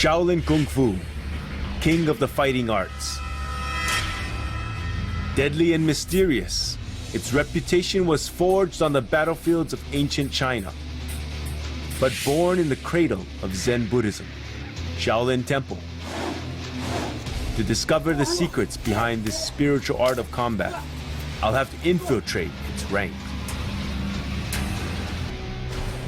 Shaolin Kung Fu, king of the fighting arts. Deadly and mysterious, its reputation was forged on the battlefields of ancient China. But born in the cradle of Zen Buddhism, Shaolin Temple. To discover the secrets behind this spiritual art of combat, I'll have to infiltrate its rank.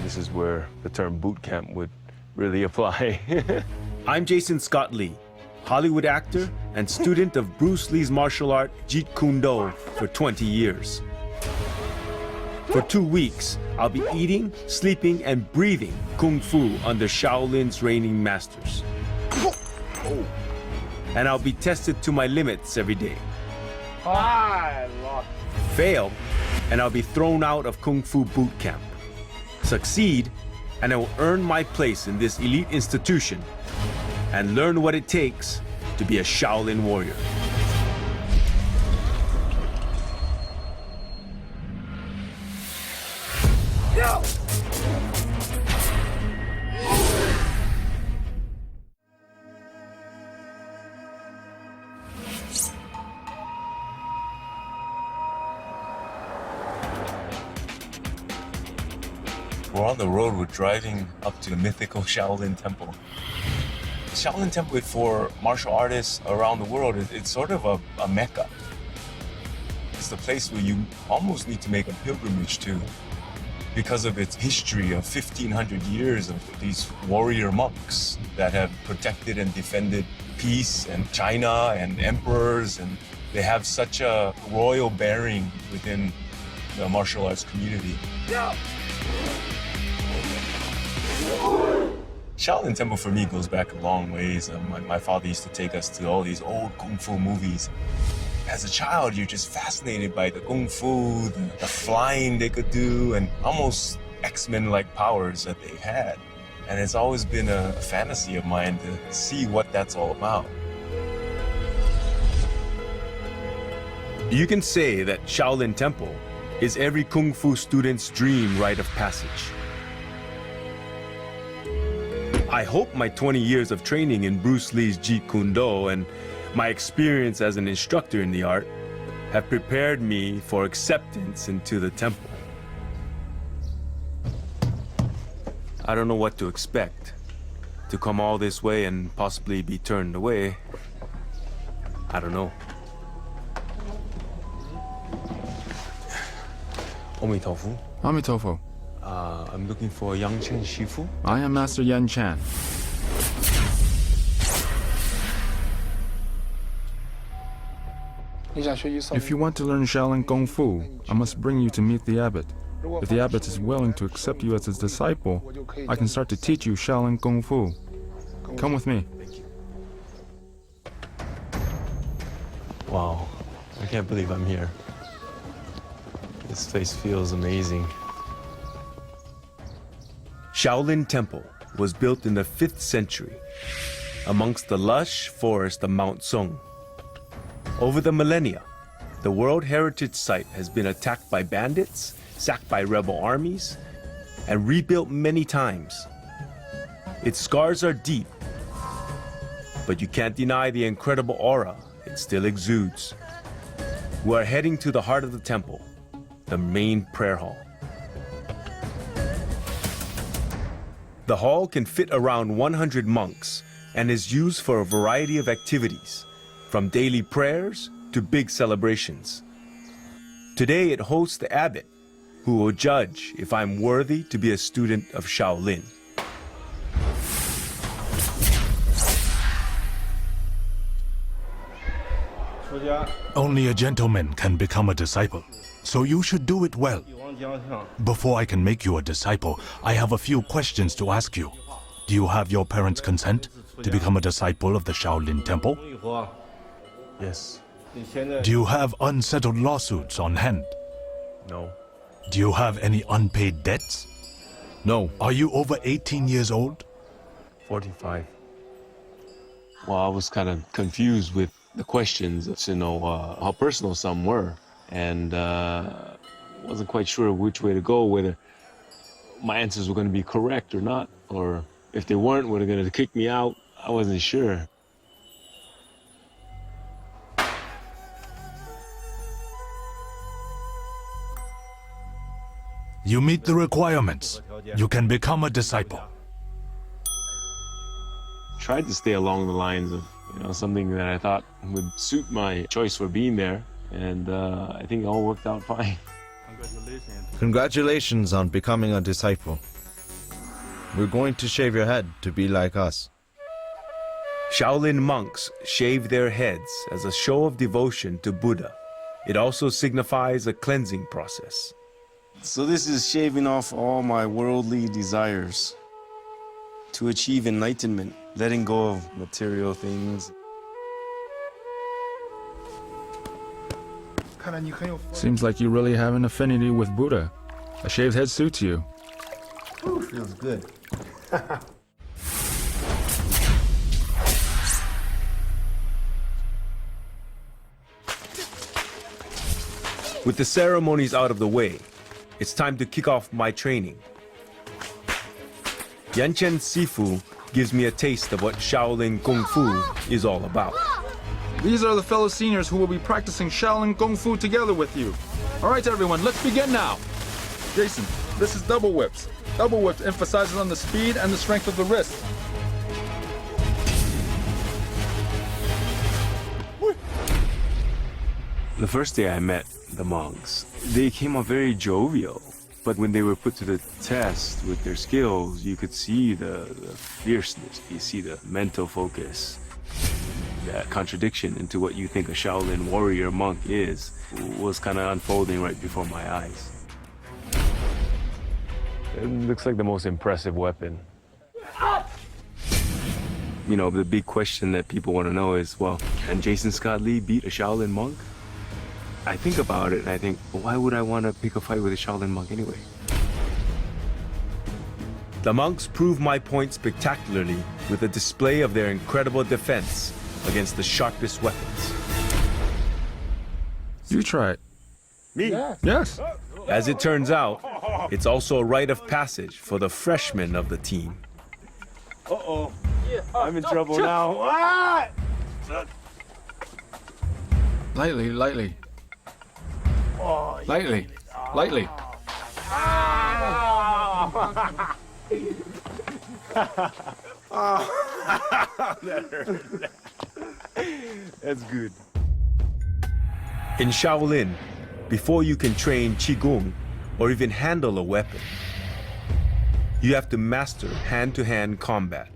This is where the term boot camp would really apply. I'm Jason Scott Lee, Hollywood actor and student of Bruce Lee's martial art Jeet Kune Do for 20 years. For 2 weeks, I'll be eating, sleeping, and breathing Kung Fu under Shaolin's reigning masters. And I'll be tested to my limits every day. Fail, and I'll be thrown out of Kung Fu boot camp. Succeed, and I will earn my place in this elite institution and learn what it takes to be a Shaolin warrior. We're on the road, we're driving up to the mythical Shaolin Temple. Shaolin Temple for martial artists around the world, it's sort of a mecca. It's the place where you almost need to make a pilgrimage to because of its history of 1,500 years of these warrior monks that have protected and defended peace and China and emperors, and they have such a royal bearing within the martial arts community. Shaolin Temple for me goes back a long ways. My father used to take us to all these old Kung Fu movies. As a child, you're just fascinated by the Kung Fu, the flying they could do, and almost X-Men-like powers that they've had. And it's always been a fantasy of mine to see what that's all about. You can say that Shaolin Temple is every Kung Fu student's dream rite of passage. I hope my 20 years of training in Bruce Lee's Jeet Kune Do and my experience as an instructor in the art have prepared me for acceptance into the temple. I don't know what to expect. To come all this way and possibly be turned away, I don't know. Omitofu. Amitofu. I'm looking for Yang Chen Shifu. I am Master Yan Chan. If you want to learn Shaolin Kung Fu, I must bring you to meet the abbot. If the abbot is willing to accept you as his disciple, I can start to teach you Shaolin Kung Fu. Come with me. Wow, I can't believe I'm here. This place feels amazing. Shaolin Temple was built in the 5th century amongst the lush forest of Mount Song. Over the millennia, the World Heritage Site has been attacked by bandits, sacked by rebel armies, and rebuilt many times. Its scars are deep, but you can't deny the incredible aura it still exudes. We're heading to the heart of the temple, the main prayer hall. The hall can fit around 100 monks and is used for a variety of activities, from daily prayers to big celebrations. Today it hosts the abbot, who will judge if I'm worthy to be a student of Shaolin. Only a gentleman can become a disciple, so you should do it well. Before I can make you a disciple, I have a few questions to ask you. Do you have your parents' consent to become a disciple of the Shaolin Temple? Yes. Do you have unsettled lawsuits on hand? No. Do you have any unpaid debts? No. Are you over 18 years old? 45. Well, I was kind of confused with the questions, how personal some were. And wasn't quite sure which way to go, whether my answers were going to be correct or not, or if they weren't, were they going to kick me out. I wasn't sure. You meet the requirements. You can become a disciple. Tried to stay along the lines of, something that I thought would suit my choice for being there, and I think it all worked out fine. Congratulations on becoming a disciple. We're going to shave your head to be like us. Shaolin monks shave their heads as a show of devotion to Buddha. It also signifies a cleansing process. So this is shaving off all my worldly desires to achieve enlightenment, letting go of material things. Seems like you really have an affinity with Buddha. A shaved head suits you. Feels good. With the ceremonies out of the way, it's time to kick off my training. Yanchen Sifu gives me a taste of what Shaolin Kung Fu is all about. These are the fellow seniors who will be practicing Shaolin Kung Fu together with you. All right, everyone, let's begin now. Jason, this is double whips. Double whips emphasizes on the speed and the strength of the wrist. The first day I met the monks, they came off very jovial. But when they were put to the test with their skills, you could see the fierceness, you see the mental focus. That contradiction into what you think a Shaolin warrior monk is was kind of unfolding right before my eyes. It looks like the most impressive weapon. The big question that people want to know is, well, can Jason Scott Lee beat a Shaolin monk? I think about it and I think, well, why would I want to pick a fight with a Shaolin monk anyway? The monks prove my point spectacularly with a display of their incredible defense against the sharpest weapons. You try it. Me? Yes. As it turns out, it's also a rite of passage for the freshmen of the team. Uh-oh. I'm in trouble now. Ah! Lightly, lightly. Lightly, lightly. That's good. In Shaolin, before you can train Qigong or even handle a weapon, you have to master hand-to-hand combat.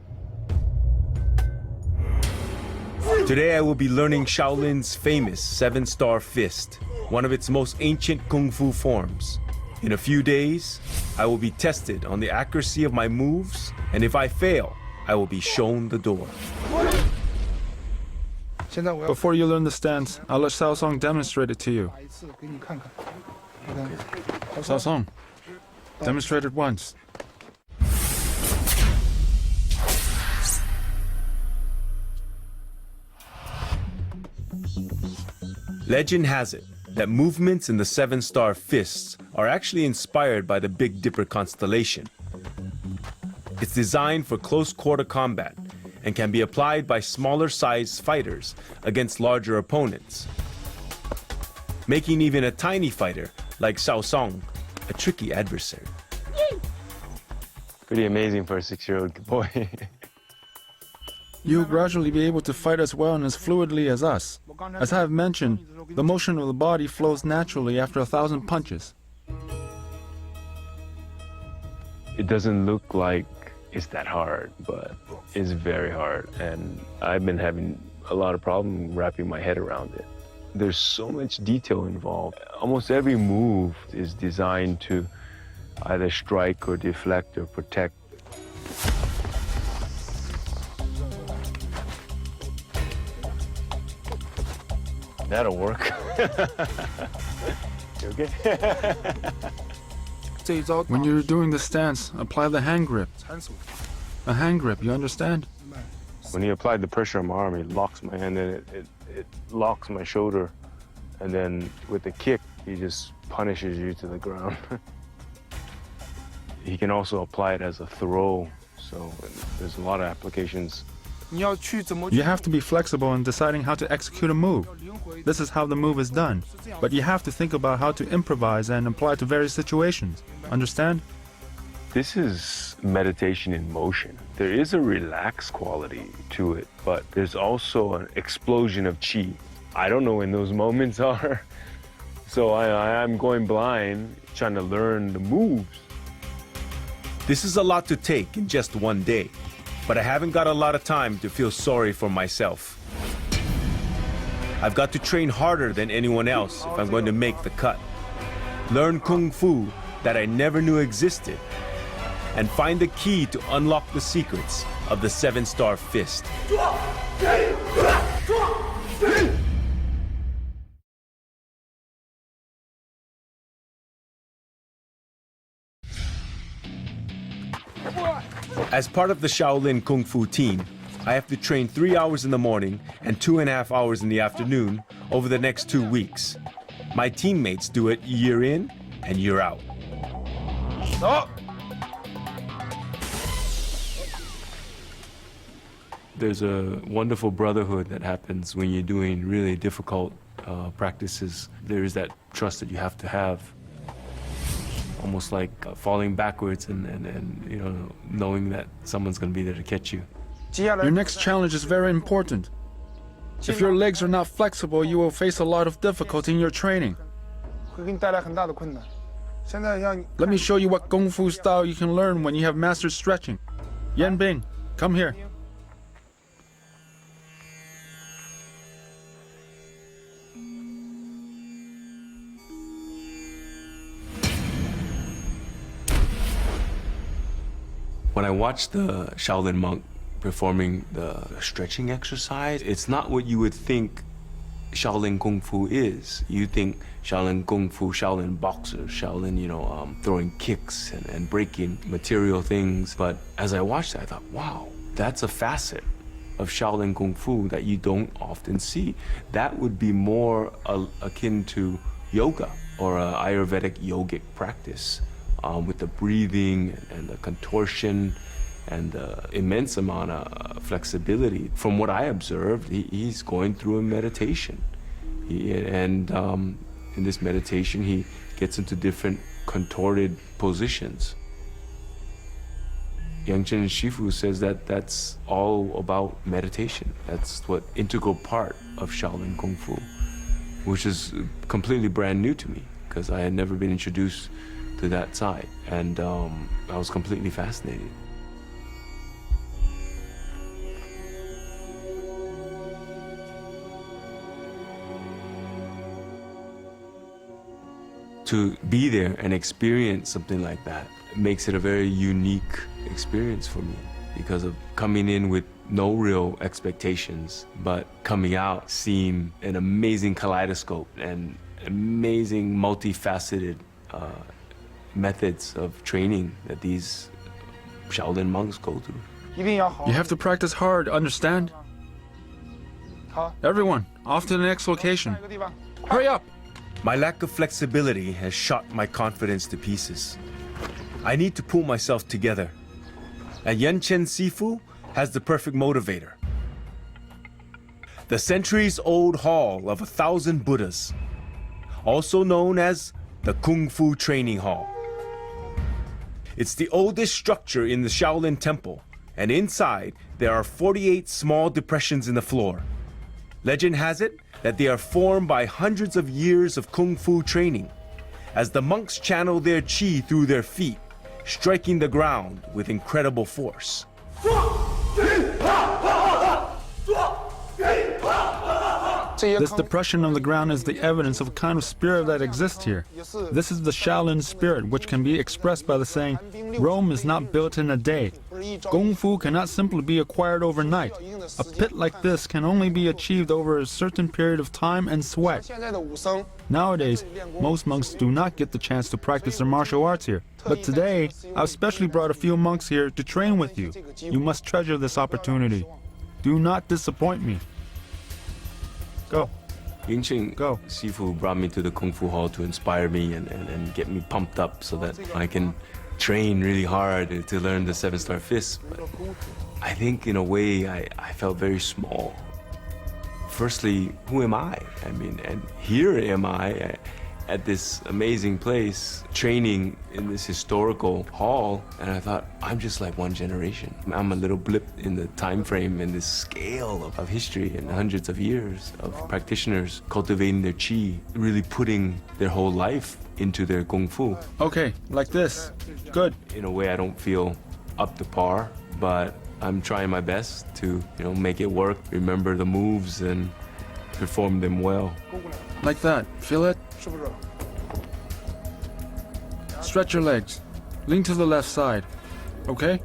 Today I will be learning Shaolin's famous 7-star fist, one of its most ancient kung fu forms. In a few days, I will be tested on the accuracy of my moves, and if I fail, I will be shown the door. Before you learn the stance, I'll let Sao Song demonstrate it to you. Sao Song, demonstrate it once. Legend has it that movements in the 7-star fists are actually inspired by the Big Dipper constellation. It's designed for close quarter combat and can be applied by smaller sized fighters against larger opponents, making even a tiny fighter like Sao Song a tricky adversary. Pretty amazing for a 6-year-old boy. You'll gradually be able to fight as well and as fluidly as us. As I have mentioned, the motion of the body flows naturally after 1,000 punches. It doesn't look like it's that hard, but it's very hard. And I've been having a lot of problem wrapping my head around it. There's so much detail involved. Almost every move is designed to either strike or deflect or protect. That'll work. You okay? When you're doing the stance, apply the hand grip. A hand grip, you understand? When he applied the pressure on my arm, he locks my hand and it locks my shoulder. And then with the kick, he just punishes you to the ground. He can also apply it as a throw. So there's a lot of applications You have to be flexible in deciding how to execute a move. This is how the move is done. But you have to think about how to improvise and apply to various situations. Understand? This is meditation in motion. There is a relaxed quality to it, but there's also an explosion of chi. I don't know when those moments are. So I'm going blind, trying to learn the moves. This is a lot to take in just one day, but I haven't got a lot of time to feel sorry for myself. I've got to train harder than anyone else if I'm going to make the cut. Learn Kung Fu that I never knew existed, and find the key to unlock the secrets of the 7-star fist. As part of the Shaolin Kung Fu team, I have to train 3 hours in the morning and 2.5 hours in the afternoon over the next 2 weeks. My teammates do it year in and year out. There's a wonderful brotherhood that happens when you're doing really difficult practices. There is that trust that you have to have. Almost like falling backwards and you know, knowing that someone's going to be there to catch you. Your next challenge is very important. If your legs are not flexible, you will face a lot of difficulty in your training. Let me show you what Kung Fu style you can learn when you have mastered stretching. Yan Bing, come here. When I watch the Shaolin monk performing the stretching exercise, it's not what you would think Shaolin Kung Fu is. You think Shaolin Kung Fu, Shaolin boxers, Shaolin, you know, throwing kicks and breaking material things. But as I watched it, I thought, wow, that's a facet of Shaolin Kung Fu that you don't often see. That would be more akin to yoga or an Ayurvedic yogic practice. With the breathing and the contortion and the immense amount of flexibility. From what I observed, he's going through a meditation. In this meditation, he gets into different contorted positions. Yang Chen Shifu says that that's all about meditation. That's what integral part of Shaolin Kung Fu, which is completely brand new to me because I had never been introduced to that side, and I was completely fascinated. To be there and experience something like that makes it a very unique experience for me because of coming in with no real expectations, but coming out seeing an amazing kaleidoscope and amazing multifaceted methods of training that these Shaolin monks go through. You have to practice hard, understand? Everyone, off to the next location. Hurry up! My lack of flexibility has shot my confidence to pieces. I need to pull myself together. And Yan Chen Sifu has the perfect motivator. The centuries-old Hall of 1,000 Buddhas, also known as the Kung Fu Training Hall. It's the oldest structure in the Shaolin Temple, and inside there are 48 small depressions in the floor. Legend has it that they are formed by hundreds of years of Kung Fu training, as the monks channel their chi through their feet, striking the ground with incredible force. This depression on the ground is the evidence of a kind of spirit that exists here. This is the Shaolin spirit, which can be expressed by the saying, Rome is not built in a day. Kung Fu cannot simply be acquired overnight. A pit like this can only be achieved over a certain period of time and sweat. Nowadays, most monks do not get the chance to practice their martial arts here. But today, I've specially brought a few monks here to train with you. You must treasure this opportunity. Do not disappoint me. Go. Yan Chen Go. Sifu brought me to the Kung Fu Hall to inspire me and get me pumped up so that I can train really hard to learn the 7-star fist. But I think in a way I felt very small. Firstly, who am I? I mean, and here am I at this amazing place, training in this historical hall, and I thought, I'm just like one generation. I'm a little blip in the time frame and this scale of history and hundreds of years of practitioners cultivating their chi, really putting their whole life into their kung fu. Okay, like this. Good. In a way, I don't feel up to par, but I'm trying my best to, make it work, remember the moves and perform them well. Like that. Feel it? Stretch your legs. Lean to the left side. Okay?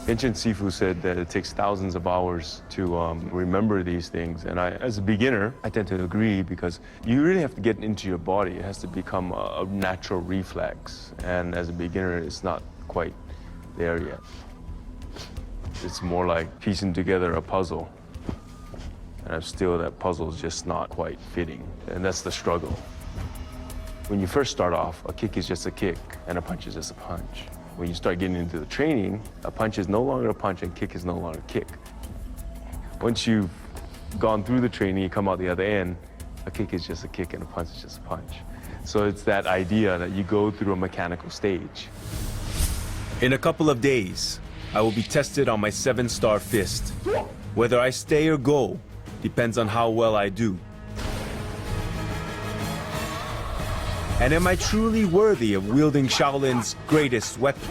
Ancient Sifu said that it takes thousands of hours to remember these things. And as a beginner, I tend to agree because you really have to get into your body. It has to become a natural reflex. And as a beginner, it's not quite there yet. It's more like piecing together a puzzle. And still, that puzzle is just not quite fitting. And that's the struggle. When you first start off, a kick is just a kick, and a punch is just a punch. When you start getting into the training, a punch is no longer a punch and kick is no longer a kick. Once you've gone through the training, you come out the other end, a kick is just a kick and a punch is just a punch. So it's that idea that you go through a mechanical stage. In a couple of days, I will be tested on my 7-star fist. Whether I stay or go depends on how well I do. And am I truly worthy of wielding Shaolin's greatest weapon?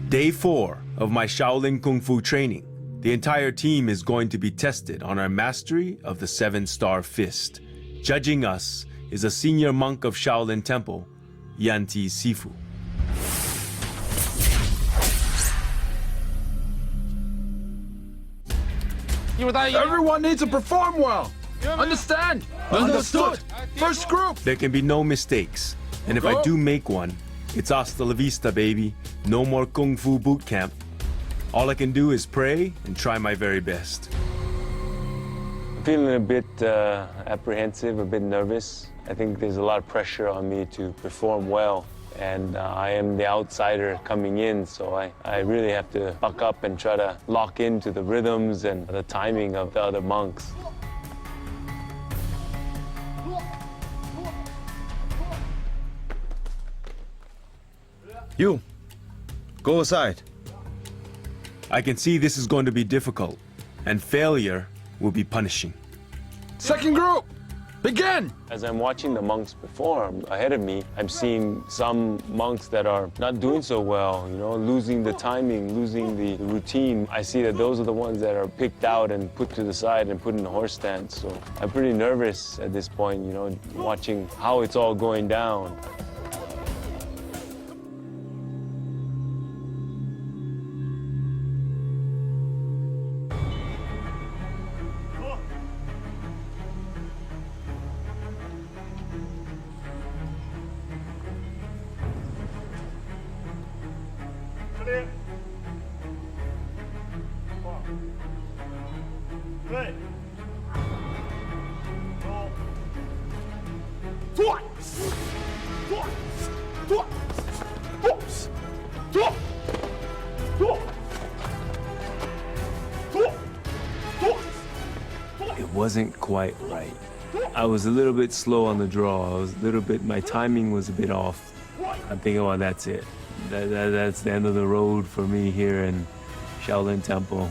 Day 4 of my Shaolin Kung Fu training. The entire team is going to be tested on our mastery of the 7-star fist. Judging us is a senior monk of Shaolin Temple, Yanti Sifu. Everyone needs to perform well. Understand? Understood. First group. There can be no mistakes. And if I do make one, it's hasta la vista, baby. No more Kung Fu boot camp. All I can do is pray and try my very best. I'm feeling a bit apprehensive, a bit nervous. I think there's a lot of pressure on me to perform well. And I am the outsider coming in, so I really have to buck up and try to lock into the rhythms and the timing of the other monks. You, go aside. I can see this is going to be difficult, and failure will be punishing. Second group. Begin! As I'm watching the monks perform ahead of me, I'm seeing some monks that are not doing so well, losing the timing, losing the routine. I see that those are the ones that are picked out and put to the side and put in the horse stance. So I'm pretty nervous at this point, watching how it's all going down. It wasn't quite right. I was a little bit slow on the draw. My timing was a bit off. I'm thinking, well, that's it. That's the end of the road for me here in Shaolin Temple.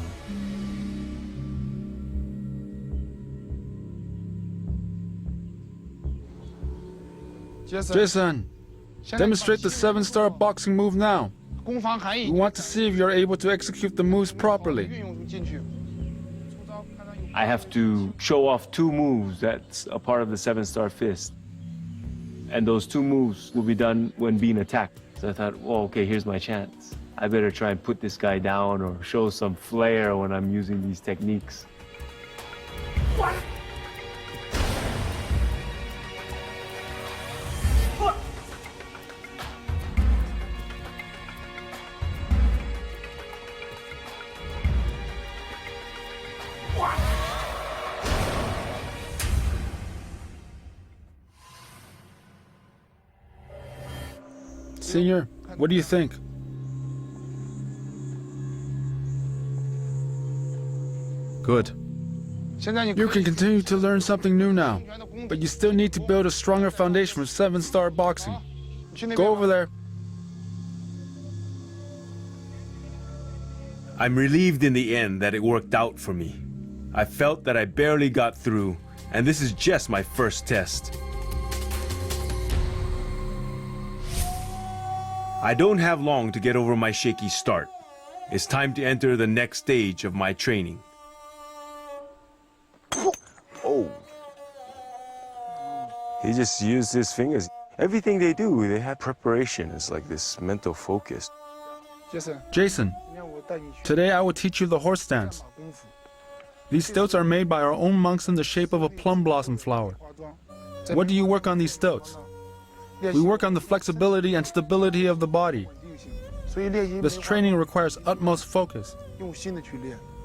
Jason, demonstrate the 7-star boxing move now. We want to see if you're able to execute the moves properly. I have to show off 2 moves that's a part of the 7-star fist. And those 2 moves will be done when being attacked. So I thought, well, okay, here's my chance. I better try and put this guy down or show some flair when I'm using these techniques. Senior, what do you think? Good. You can continue to learn something new now, but you still need to build a stronger foundation for 7-star boxing. Go over there. I'm relieved in the end that it worked out for me. I felt that I barely got through, and this is just my first test. I don't have long to get over my shaky start. It's time to enter the next stage of my training. Oh. He just used his fingers. Everything they do, they have preparation. It's like this mental focus. Jason, today I will teach you the horse stance. These stilts are made by our own monks in the shape of a plum blossom flower. What do you work on these stilts? We work on the flexibility and stability of the body. This training requires utmost focus.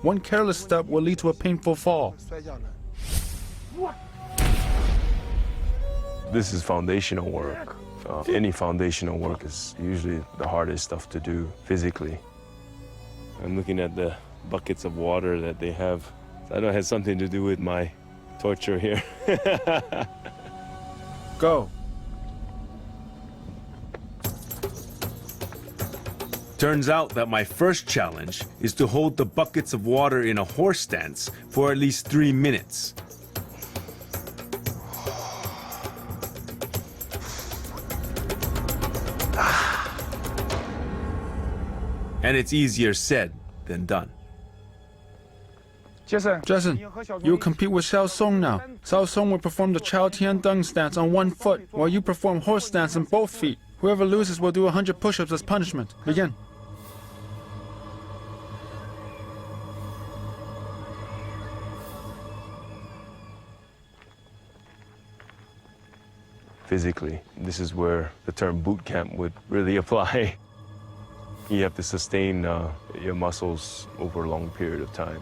One careless step will lead to a painful fall. This is foundational work. Any foundational work is usually the hardest stuff to do physically. I'm looking at the buckets of water that they have. I know it has something to do with my torture here. Go. Turns out that my first challenge is to hold the buckets of water in a horse stance for at least 3 minutes. And it's easier said than done. Jason, you will compete with Xiao Song now. Xiao Song will perform the Chao Tian Deng stance on one foot, while you perform horse stance on both feet. Whoever loses will do 100 push-ups as punishment. Begin. Physically, this is where the term boot camp would really apply. You have to sustain your muscles over a long period of time.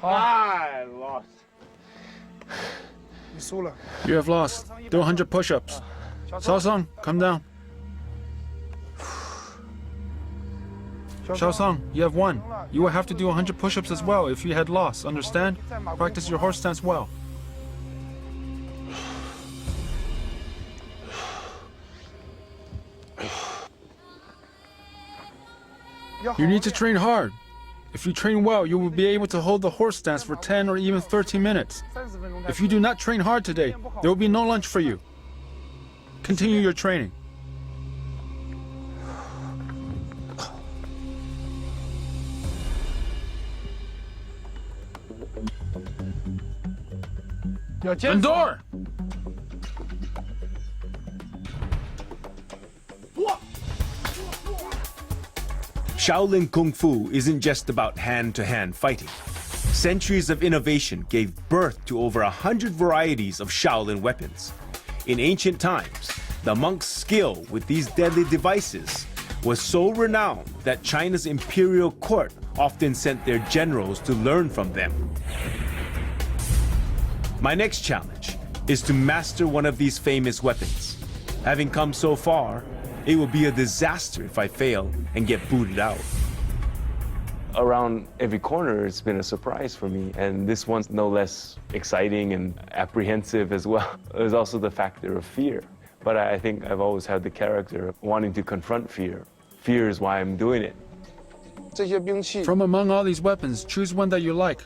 I lost. You have lost. Do 100 push-ups. Xiao Song, come down. Xiao Song, you have won. You will have to do 100 push-ups as well if you had lost, understand? Practice your horse stance well. You need to train hard. If you train well, you will be able to hold the horse stance for 10 or even 30 minutes. If you do not train hard today, there will be no lunch for you. Continue your training. Endure! Shaolin Kung Fu isn't just about hand-to-hand fighting. Centuries of innovation gave birth to over 100 varieties of Shaolin weapons. In ancient times, the monks' skill with these deadly devices was so renowned that China's imperial court often sent their generals to learn from them. My next challenge is to master one of these famous weapons. Having come so far, it will be a disaster if I fail and get booted out. Around every corner, it's been a surprise for me, and this one's no less exciting and apprehensive as well. There's also the factor of fear, but I think I've always had the character of wanting to confront fear. Fear is why I'm doing it. From among all these weapons, choose one that you like.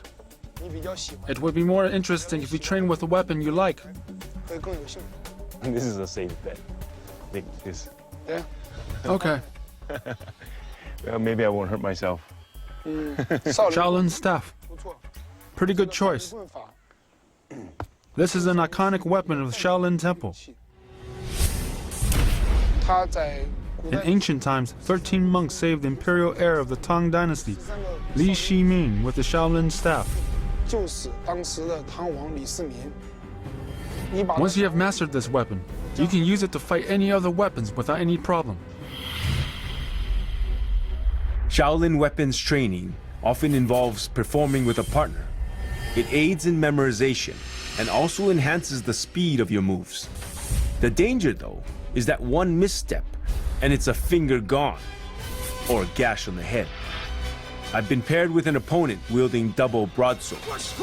It would be more interesting if you train with a weapon you like. This is a safe bet. I think this. Okay. Well, maybe I won't hurt myself. Shaolin staff. Pretty good choice. This is an iconic weapon of the Shaolin Temple. In ancient times, 13 monks saved the imperial heir of the Tang Dynasty, Li Shiming, with the Shaolin staff. Once you have mastered this weapon, you can use it to fight any other weapons without any problem. Shaolin weapons training often involves performing with a partner. It aids in memorization and also enhances the speed of your moves. The danger, though, is that one misstep and it's a finger gone or a gash on the head. I've been paired with an opponent wielding double broadswords.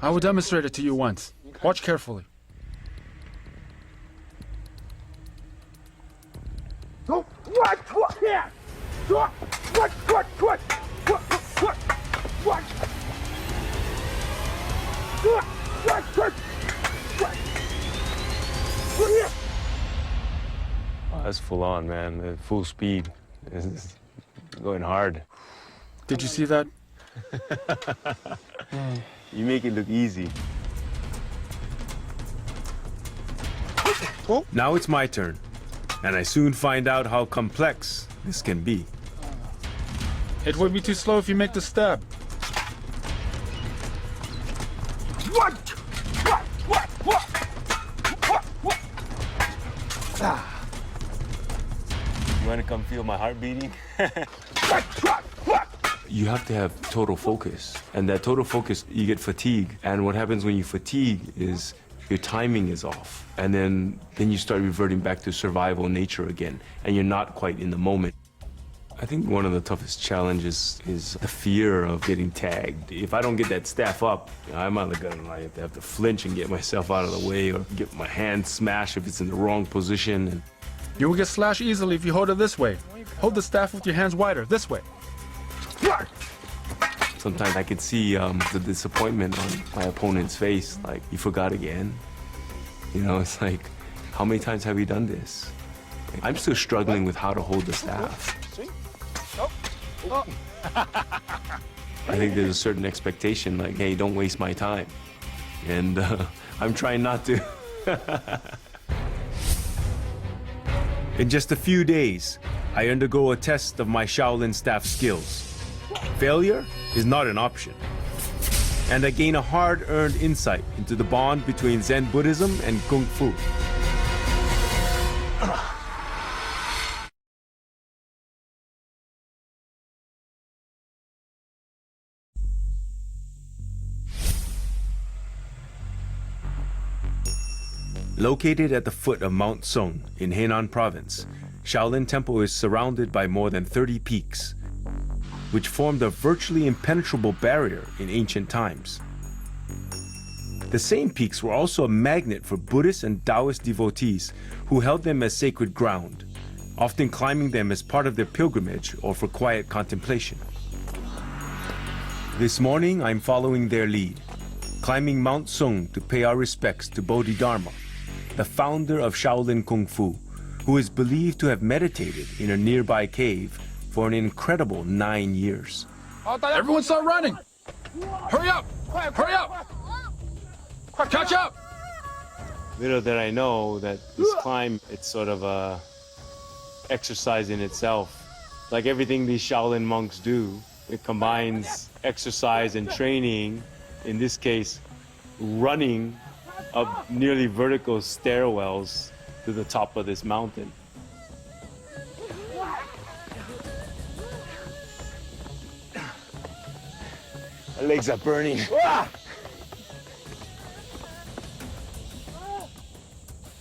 I will demonstrate it to you once. Watch carefully. Oh, that's full on, man. The full speed. It's going hard. Did you see that? You make it look easy. Now it's my turn, and I soon find out how complex this can be. It would be too slow if you make the stab. You want to come feel my heart beating? You have to have total focus, and that total focus, you get fatigue. And what happens when you fatigue is your timing is off, and then you start reverting back to survival nature again, and you're not quite in the moment. I think one of the toughest challenges is the fear of getting tagged. If I don't get that staff up, I'm either gonna have to flinch and get myself out of the way, or get my hand smashed if it's in the wrong position. And You will get slashed easily if you hold it this way. Hold the staff with your hands wider, this way. sometimes I could see the disappointment on my opponent's face, like, you forgot again. You know, it's like, how many times have we done this? I'm still struggling with how to hold the staff. I think there's a certain expectation, like, hey, don't waste my time. And I'm trying not to. In just a few days, I undergo a test of my Shaolin staff skills. Failure is not an option. And I gain a hard-earned insight into the bond between Zen Buddhism and Kung Fu. Located at the foot of Mount Song in Henan Province, Shaolin Temple is surrounded by more than 30 peaks, which formed a virtually impenetrable barrier in ancient times. The same peaks were also a magnet for Buddhist and Taoist devotees who held them as sacred ground, often climbing them as part of their pilgrimage or for quiet contemplation. This morning, I'm following their lead, climbing Mount Song to pay our respects to Bodhidharma, the founder of Shaolin Kung Fu, who is believed to have meditated in a nearby cave for an incredible 9 years. Everyone start running! Hurry up! Hurry up! Catch up! Little did I know that this climb, it's sort of a exercise in itself. Like everything these Shaolin monks do, it combines exercise and training, in this case, running up nearly vertical stairwells to the top of this mountain. My legs are burning.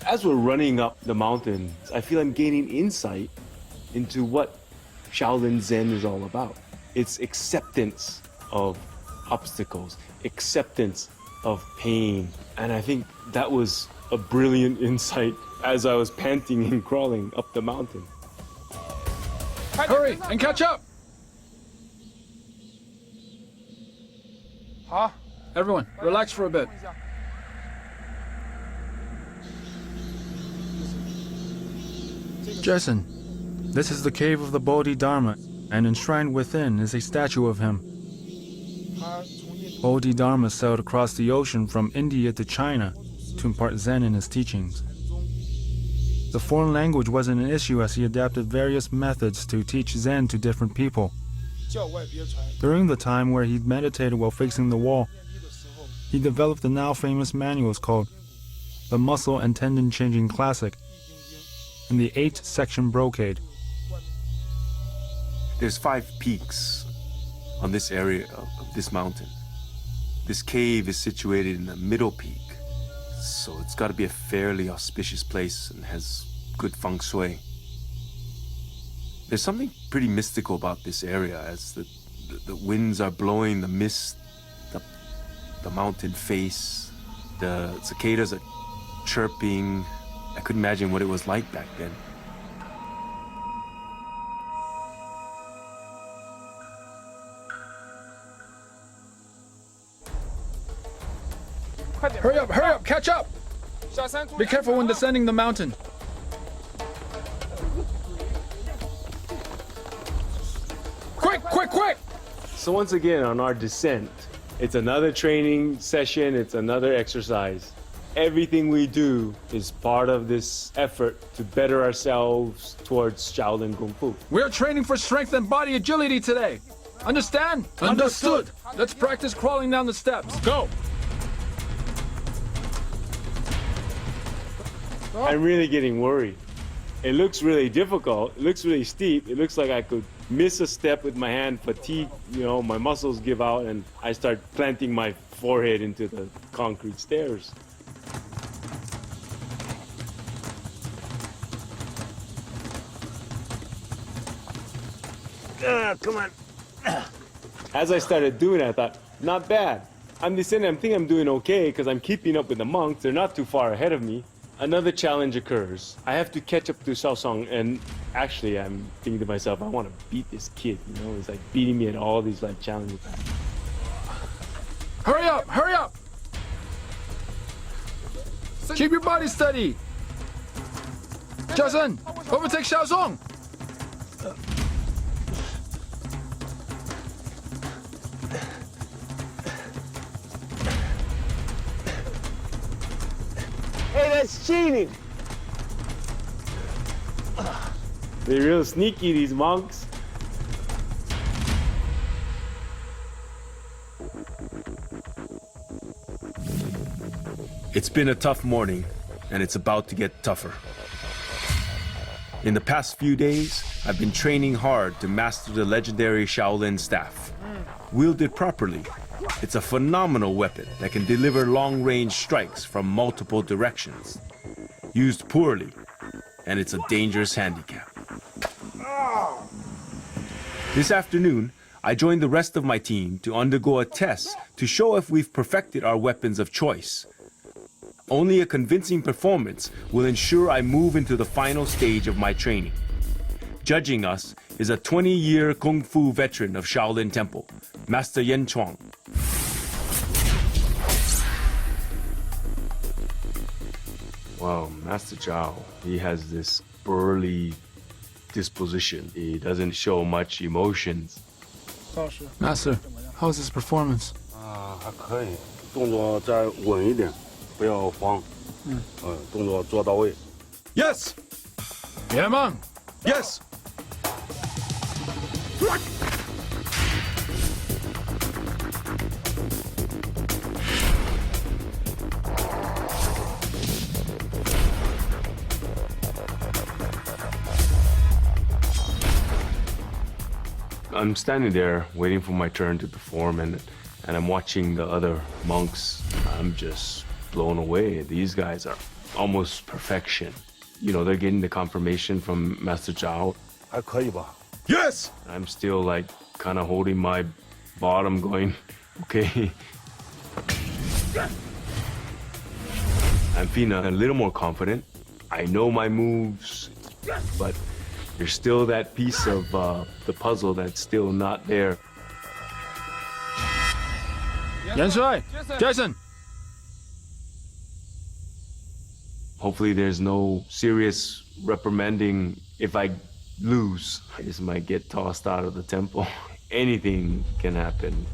As we're running up the mountain, I feel I'm gaining insight into what Shaolin Zen is all about. It's acceptance of obstacles, acceptance of pain. And I think that was a brilliant insight as I was panting and crawling up the mountain. Hurry and catch up! Everyone, relax for a bit. Jason, this is the cave of the Bodhidharma, and enshrined within is a statue of him. Bodhidharma sailed across the ocean from India to China to impart Zen in his teachings. The foreign language wasn't an issue as he adapted various methods to teach Zen to different people. During the time where he meditated while facing the wall, he developed the now famous manuals called the Muscle and Tendon Changing Classic and the 8-section brocade. There's 5 peaks on this area of this mountain. This cave is situated in the middle peak, so it's got to be a fairly auspicious place and has good feng shui. There's something pretty mystical about this area as the winds are blowing the mist, the mountain face, the cicadas are chirping. I couldn't imagine what it was like back then. Hurry up, catch up! Be careful when descending the mountain. Quick! So once again, on our descent, it's another training session, it's another exercise. Everything we do is part of this effort to better ourselves towards Shaolin Kung Fu. We are training for strength and body agility today. Understand? Understood. Let's practice crawling down the steps. Go! I'm really getting worried. It looks really difficult, it looks really steep, it looks like I could miss a step with my hand, fatigue, my muscles give out, and I start planting my forehead into the concrete stairs. Come on. As I started doing it, I thought, not bad. I'm descending, I think I'm doing okay because I'm keeping up with the monks. They're not too far ahead of me. Another challenge occurs. I have to catch up to Xiaosong, and actually I'm thinking to myself, I want to beat this kid, He's like beating me at all these like challenges. Hurry up! Keep your body steady! Jason, overtake Xiaosong! Hey, that's cheating! They're real sneaky, these monks. It's been a tough morning, and it's about to get tougher. In the past few days, I've been training hard to master the legendary Shaolin staff. Wielded properly, it's a phenomenal weapon that can deliver long-range strikes from multiple directions. Used poorly, and it's a dangerous handicap. This afternoon, I joined the rest of my team to undergo a test to show if we've perfected our weapons of choice. Only a convincing performance will ensure I move into the final stage of my training. Judging us is a 20-year Kung Fu veteran of Shaolin Temple, Master Yen Chuang. Wow, Master Zhao, he has this burly disposition. He doesn't show much emotions. Master, how's his performance? 还可以，动作再稳一点，不要慌。动作做到位。Yes! Yeah, man! Yes! I'm standing there waiting for my turn to perform, and I'm watching the other monks. I'm just blown away. These guys are almost perfection. They're getting the confirmation from Master Zhao. 还可以吧？ Yes! I'm still like kind of holding my bottom going, okay. I'm feeling a little more confident. I know my moves, but there's still that piece of the puzzle that's still not there. Yan Shui! Jason! Hopefully there's no serious reprimanding if I lose. I just might get tossed out of the temple. Anything can happen.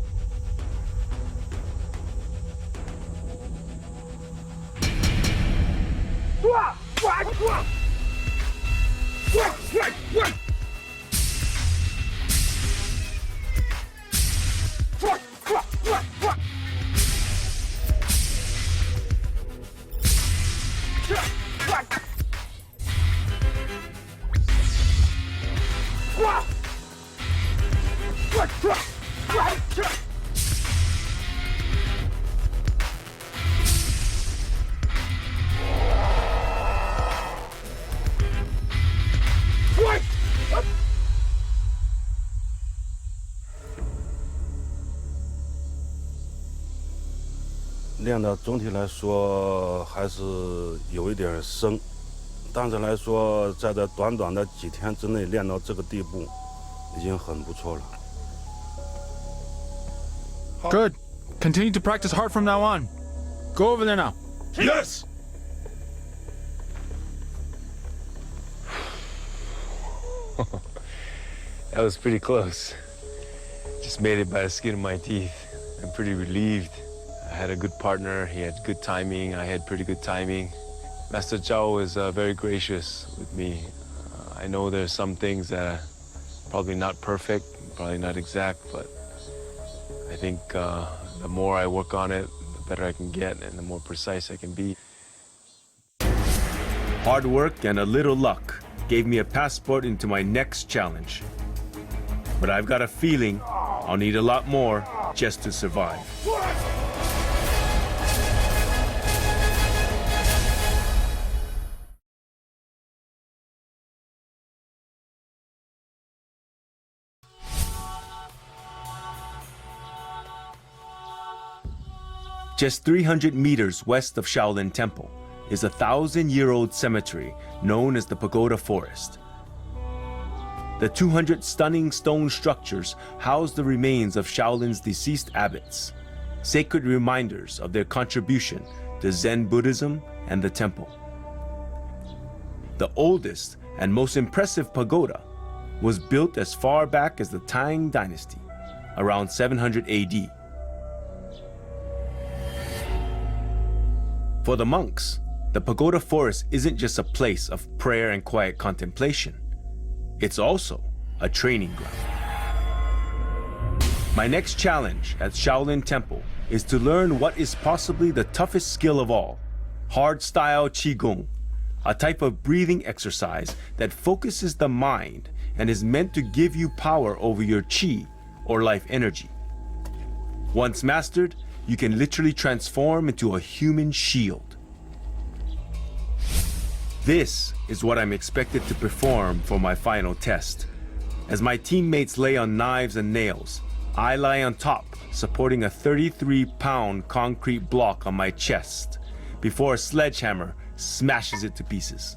练的总体来说还是有一点生，但是来说，在这短短的几天之内练到这个地步，已经很不错了。Good. Continue to practice hard from now on. Go over there now. Yes! That was pretty close. Just made it by the skin of my teeth. I'm pretty relieved. I had a good partner, he had good timing, I had pretty good timing. Master Zhao was very gracious with me. I know there's some things that are probably not perfect, probably not exact, but I think the more I work on it, the better I can get and the more precise I can be. Hard work and a little luck gave me a passport into my next challenge. But I've got a feeling I'll need a lot more just to survive. Just 300 meters west of Shaolin Temple is a 1,000-year-old cemetery known as the Pagoda Forest. The 200 stunning stone structures house the remains of Shaolin's deceased abbots, sacred reminders of their contribution to Zen Buddhism and the temple. The oldest and most impressive pagoda was built as far back as the Tang Dynasty, around 700 AD. For the monks, the Pagoda Forest isn't just a place of prayer and quiet contemplation. It's also a training ground. My next challenge at Shaolin Temple is to learn what is possibly the toughest skill of all, hard-style Qigong, a type of breathing exercise that focuses the mind and is meant to give you power over your Qi or life energy. Once mastered, you can literally transform into a human shield. This is what I'm expected to perform for my final test. As my teammates lay on knives and nails, I lie on top, supporting a 33-pound concrete block on my chest, before a sledgehammer smashes it to pieces.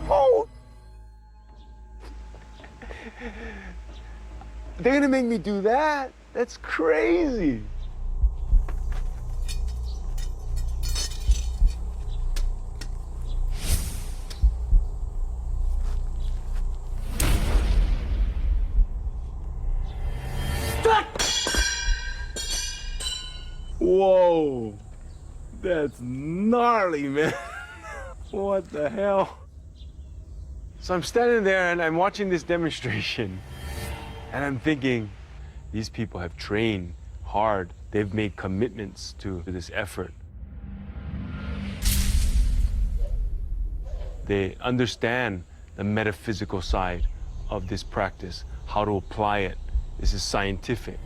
Oh! They're gonna make me do that? That's crazy. Whoa, that's gnarly, man. What the hell? So I'm standing there and I'm watching this demonstration and I'm thinking, these people have trained hard. They've made commitments to this effort. They understand the metaphysical side of this practice, how to apply it. This is scientific.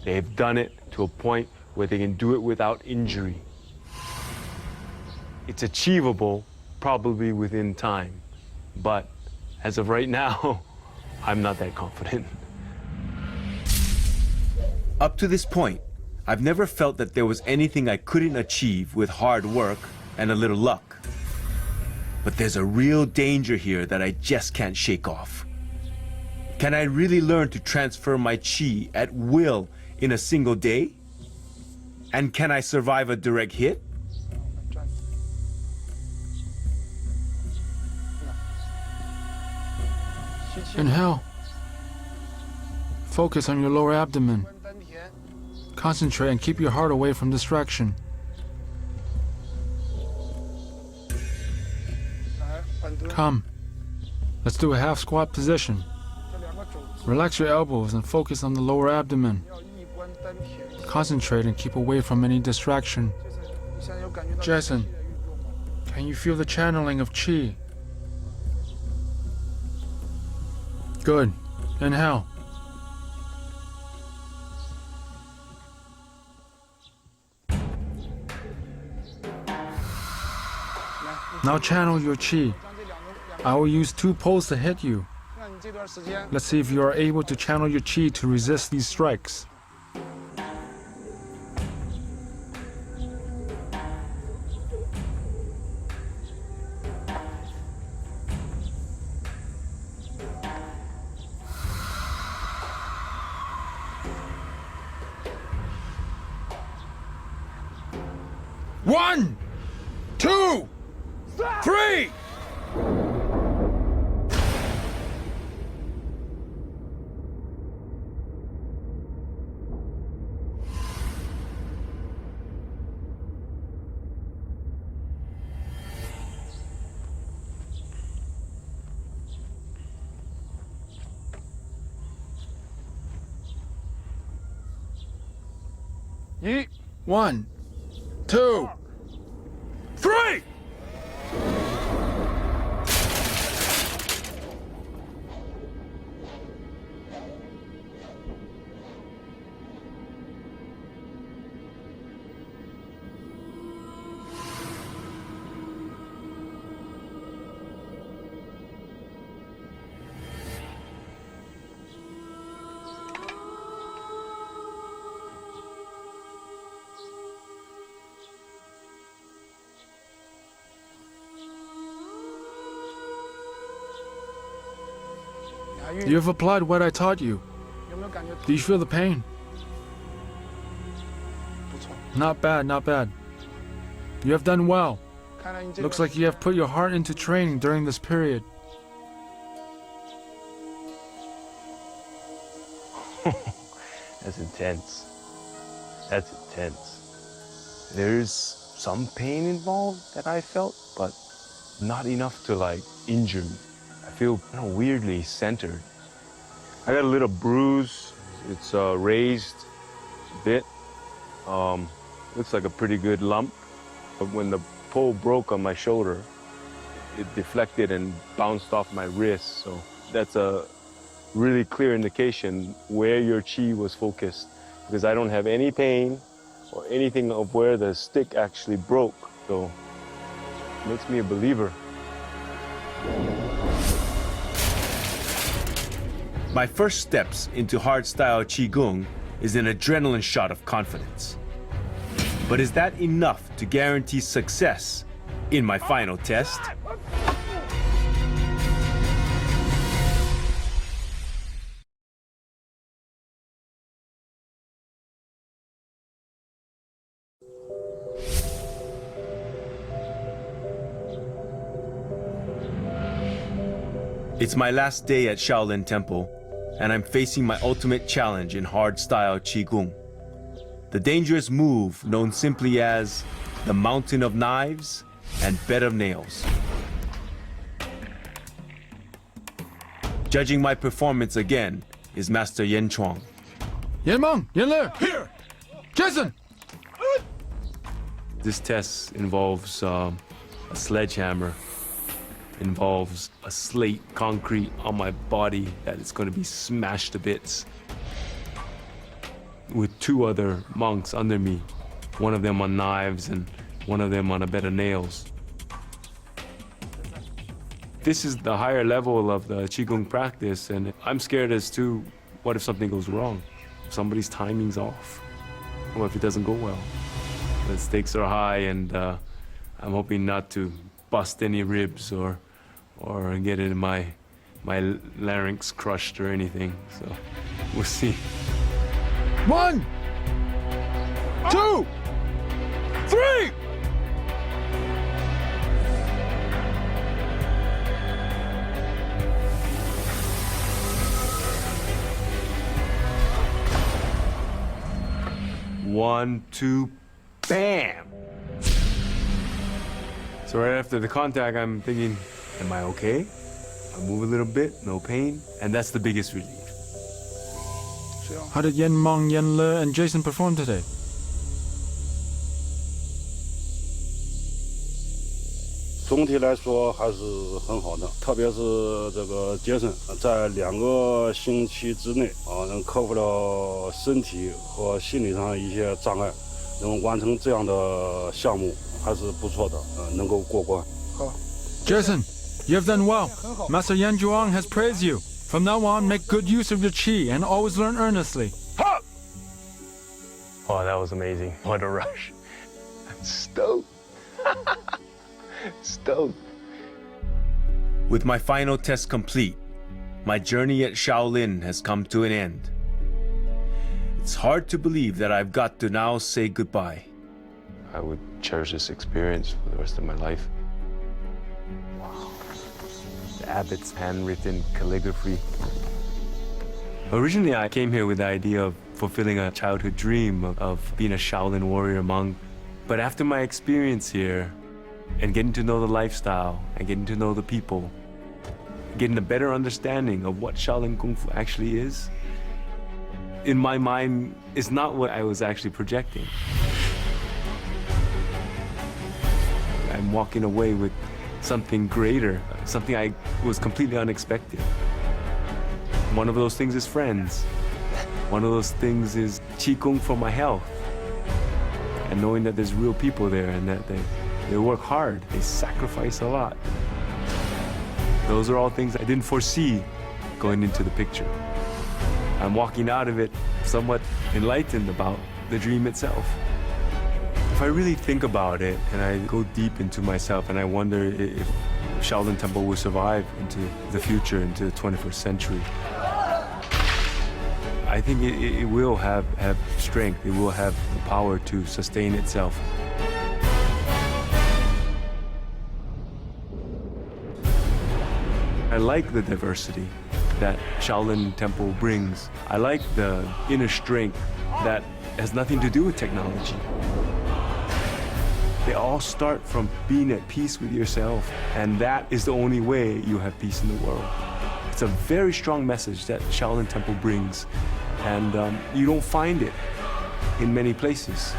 They've done it to a point where they can do it without injury. It's achievable, probably within time. But as of right now, I'm not that confident. Up to this point, I've never felt that there was anything I couldn't achieve with hard work and a little luck. But there's a real danger here that I just can't shake off. Can I really learn to transfer my Qi at will in a single day? And can I survive a direct hit? Inhale. Focus on your lower abdomen. Concentrate and keep your heart away from distraction. Come. Let's do a half squat position. Relax your elbows and focus on the lower abdomen. Concentrate and keep away from any distraction. Jason, can you feel the channeling of qi? Good. Inhale. Now channel your qi. I will use 2 poles to hit you. Let's see if you are able to channel your qi to resist these strikes. One, 2, 3! One, 2, 3! You have applied what I taught you. Do you feel the pain? Not bad, not bad. You have done well. Looks like you have put your heart into training during this period. That's intense. That's intense. There's some pain involved that I felt, but not enough to like injure me. I feel weirdly centered. I got a little bruise. It's raised a bit. Looks like a pretty good lump. But when the pole broke on my shoulder, it deflected and bounced off my wrist. So that's a really clear indication where your chi was focused, because I don't have any pain or anything of where the stick actually broke. So it makes me a believer. My first steps into hardstyle Qigong is an adrenaline shot of confidence. But is that enough to guarantee success in my final test? It's my last day at Shaolin Temple, and I'm facing my ultimate challenge in hardstyle Qigong. The dangerous move known simply as the Mountain of Knives and Bed of Nails. Judging my performance again is Master Yan Chuang. Yanmeng, Yanle, here! Jason! This test involves a sledgehammer, involves a slate concrete on my body that is going to be smashed to bits, with 2 other monks under me, one of them on knives and one of them on a bed of nails. This is the higher level of the Qigong practice, and I'm scared as to what if something goes wrong, if somebody's timing's off, or if it doesn't go well. The stakes are high, and I'm hoping not to bust any ribs or get in my larynx crushed or anything, so we'll see. 1, 2, 3! One, two, bam! So right after the contact, I'm thinking, am I okay? I move a little bit, no pain, and that's the biggest relief. How did Yen Meng, Yen Le, and Jason perform today? 总体来说还是很好的，特别是这个杰森，在2个星期之内能克服了身体和心理上的一些障碍，能完成这样的项目还是不错的，能够过关。好 Jason, you have done well. Master Yan Zhuang has praised you. From now on, make good use of your qi and always learn earnestly. Oh, that was amazing. What a rush. I'm stoked. Stoked. With my final test complete, my journey at Shaolin has come to an end. It's hard to believe that I've got to now say goodbye. I would cherish this experience for the rest of my life. The abbot's handwritten calligraphy. Originally, I came here with the idea of fulfilling a childhood dream of being a Shaolin warrior monk. But after my experience here, and getting to know the lifestyle, and getting to know the people, getting a better understanding of what Shaolin Kung Fu actually is, in my mind, is not what I was actually projecting. I'm walking away with something greater, something I was completely unexpected. One of those things is friends. One of those things is Qigong for my health. And knowing that there's real people there and that they work hard, they sacrifice a lot. Those are all things I didn't foresee going into the picture. I'm walking out of it somewhat enlightened about the dream itself. If I really think about it and I go deep into myself and I wonder if Shaolin Temple will survive into the future, into the 21st century, I think it will have strength, it will have the power to sustain itself. I like the diversity that Shaolin Temple brings. I like the inner strength that has nothing to do with technology. They all start from being at peace with yourself, and that is the only way you have peace in the world. It's a very strong message that Shaolin Temple brings, and you don't find it in many places.